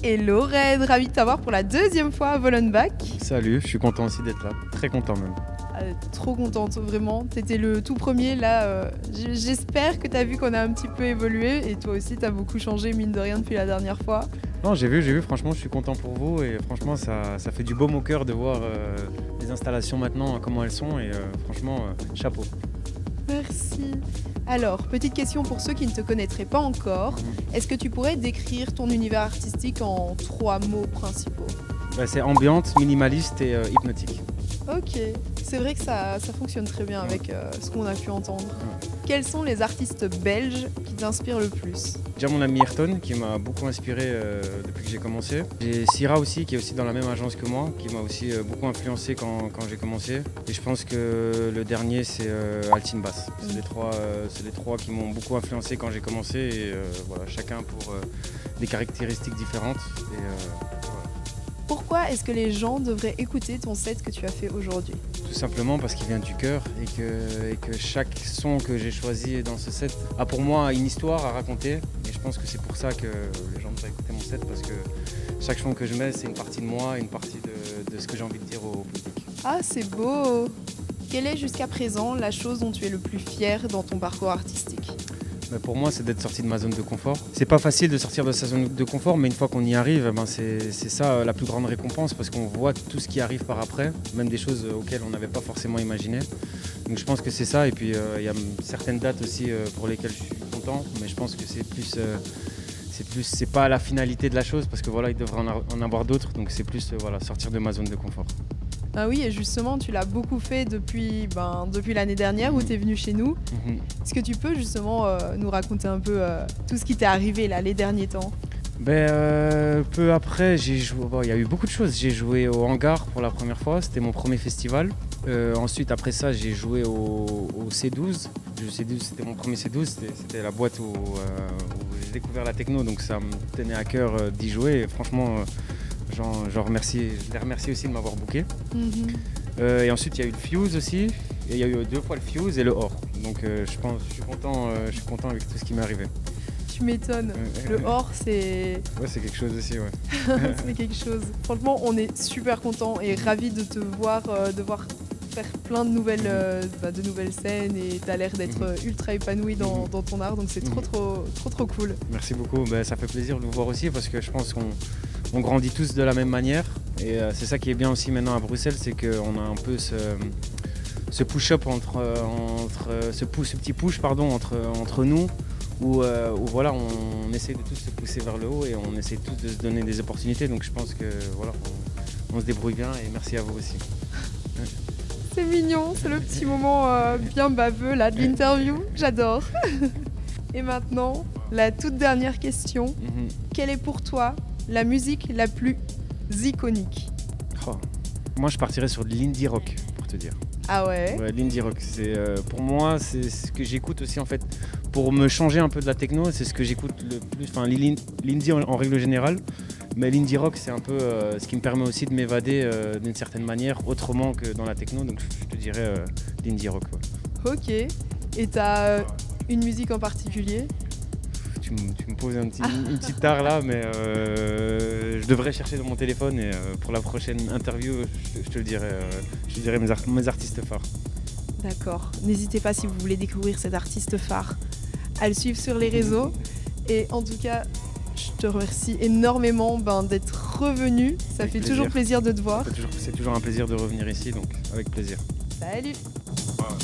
Hello Red, ravi de t'avoir pour la deuxième fois à Volenbach. Salut, je suis content aussi d'être là, très content même. Trop contente, vraiment. T'étais le tout premier, là, j'espère que t'as vu qu'on a un petit peu évolué et toi aussi t'as beaucoup changé, mine de rien, depuis la dernière fois. Non, j'ai vu, franchement je suis content pour vous et franchement ça fait du baume au cœur de voir les installations maintenant, comment elles sont et franchement, chapeau. Merci. Alors, petite question pour ceux qui ne te connaîtraient pas encore. Est-ce que tu pourrais décrire ton univers artistique en 3 mots principaux? C'est ambiante, minimaliste et hypnotique. Ok, c'est vrai que ça fonctionne très bien avec ce qu'on a pu entendre. Quels sont les artistes belges qui t'inspirent le plus? Déjà mon ami Ayrton qui m'a beaucoup inspiré depuis que j'ai commencé. J'ai Syrah aussi qui est aussi dans la même agence que moi, qui m'a aussi beaucoup influencé quand j'ai commencé. Et je pense que le dernier c'est Altin Bass. C'est les trois qui m'ont beaucoup influencé quand j'ai commencé et voilà, chacun pour des caractéristiques différentes. Et, voilà. Pourquoi est-ce que les gens devraient écouter ton set que tu as fait aujourd'hui? Tout simplement parce qu'il vient du cœur et que chaque son que j'ai choisi dans ce set a pour moi une histoire à raconter. Et je pense que c'est pour ça que les gens devraient écouter mon set parce que chaque son que je mets, c'est une partie de moi, une partie de ce que j'ai envie de dire au public. Ah, c'est beau! Quelle est jusqu'à présent la chose dont tu es le plus fier dans ton parcours artistique? Pour moi, c'est d'être sorti de ma zone de confort. C'est pas facile de sortir de sa zone de confort, mais une fois qu'on y arrive, c'est ça la plus grande récompense parce qu'on voit tout ce qui arrive par après, même des choses auxquelles on n'avait pas forcément imaginé. Donc je pense que c'est ça. Et puis il y a certaines dates aussi pour lesquelles je suis content, mais je pense que c'est pas la finalité de la chose parce que voilà, il devrait en avoir d'autres. Donc c'est plus voilà, sortir de ma zone de confort. Ah oui, et justement, tu l'as beaucoup fait depuis l'année dernière où tu es venu chez nous. Est-ce que tu peux justement nous raconter un peu tout ce qui t'est arrivé là, les derniers temps? Peu après, j'ai joué. Bon, il y a eu beaucoup de choses. J'ai joué au Hangar pour la première fois, c'était mon premier festival. Ensuite, après ça, j'ai joué au C12. Le C12, c'était mon premier C12, c'était la boîte où j'ai découvert la techno, donc ça me tenait à cœur d'y jouer. Et franchement, je les remercie aussi de m'avoir booké. Et ensuite, il y a eu le Fuse aussi. Et il y a eu 2 fois le Fuse et le Or. Donc je suis content avec tout ce qui m'est arrivé. Tu m'étonnes. Le Or, c'est... Ouais, c'est quelque chose aussi, ouais. C'est quelque chose. Franchement, on est super contents et ravis de te voir, faire plein de nouvelles scènes et tu as l'air d'être ultra épanoui dans ton art. Donc c'est trop cool. Merci beaucoup. Ça fait plaisir de vous voir aussi parce que je pense qu'on grandit tous de la même manière. Et c'est ça qui est bien aussi maintenant à Bruxelles, c'est qu'on a un peu ce push-up ce petit push entre nous où voilà, on essaie de tous se pousser vers le haut et on essaie tous de se donner des opportunités. Donc je pense que voilà, on se débrouille bien et merci à vous aussi. C'est mignon, c'est le petit moment bien baveux là de l'interview, j'adore. Et maintenant, la toute dernière question. Quelle est pour toi la musique la plus iconique? Moi je partirais sur de l'indie rock pour te dire. Ah ouais? Ouais, l'indie rock, pour moi c'est ce que j'écoute aussi en fait pour me changer un peu de la techno, c'est ce que j'écoute le plus, enfin l'indie en règle générale, mais l'indie rock c'est un peu ce qui me permet aussi de m'évader d'une certaine manière autrement que dans la techno, donc je te dirais l'indie rock. Ouais. Ok, et t'as une musique en particulier? Tu me poses une petite tare là, mais je devrais chercher dans mon téléphone et pour la prochaine interview, je te le dirai, je te dirai mes artistes phares. D'accord, n'hésitez pas si vous voulez découvrir cet artiste phare à le suivre sur les réseaux. Et en tout cas, je te remercie énormément d'être revenu, ça fait toujours plaisir de te voir. C'est toujours un plaisir de revenir ici, donc avec plaisir. Salut! Voilà.